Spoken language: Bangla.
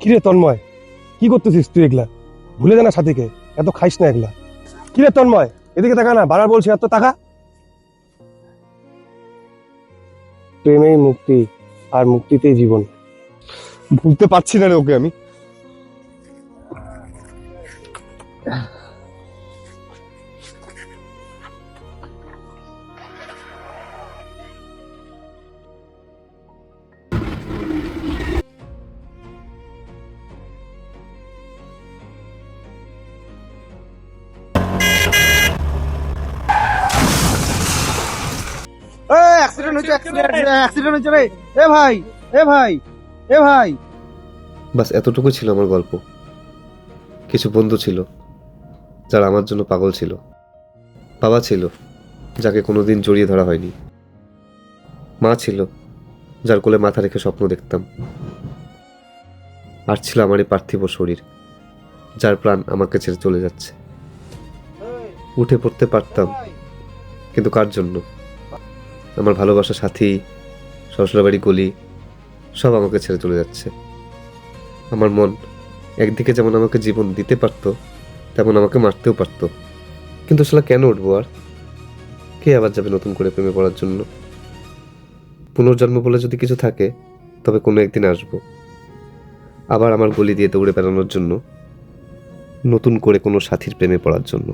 কিরে তন্ময়, কি করতেছিস তুই? এগুলা ভুলে যা না সাথীকে, এত খাইস না এগুলা। কিরে তন্ময়, এদিকে তাকা না, বারবার বলছি এত টাকা। প্রেমেই মুক্তি, আর মুক্তিতেই জীবন। ভুলতে পারছি না রে ওকে আমি। অ্যাক্সিডেন্ট হয়েছে, অ্যাক্সিডেন্ট হয়েছে রে। এ ভাই, এ ভাই, এ ভাই। বাস এতটুকু ছিল আমার গল্প। কিছু বন্ধু ছিল যারা আমার জন্য পাগল ছিল। বাবা ছিল যাকে কোনোদিন জড়িয়ে ধরা হয়নি। মা ছিল যার কোলে মাথা রেখে স্বপ্ন দেখতাম। আর ছিল আমার এই পার্থিব শরীর, যার প্রাণ আমাকে ছেড়ে চলে যাচ্ছে। উঠে পড়তে পারতাম, কিন্তু কার জন্য? আমার ভালোবাসা সাথী, শ্বশুরবাড়ি, গলি সব আমাকে ছেড়ে চলে যাচ্ছে। আমার মন একদিকে যেমন আমাকে জীবন দিতে পারতো, তেমন আমাকে মারতেও পারতো। কিন্তু আসলে কেন উঠবো? আর কে আবার যাবে নতুন করে প্রেমে পড়ার জন্য? পুনর্জন্ম বলে যদি কিছু থাকে, তবে কোনো একদিন আসবো আবার আমার গলি দিয়ে দৌড়ে বেড়ানোর জন্য, নতুন করে কোনো সাথীর প্রেমে পড়ার জন্য।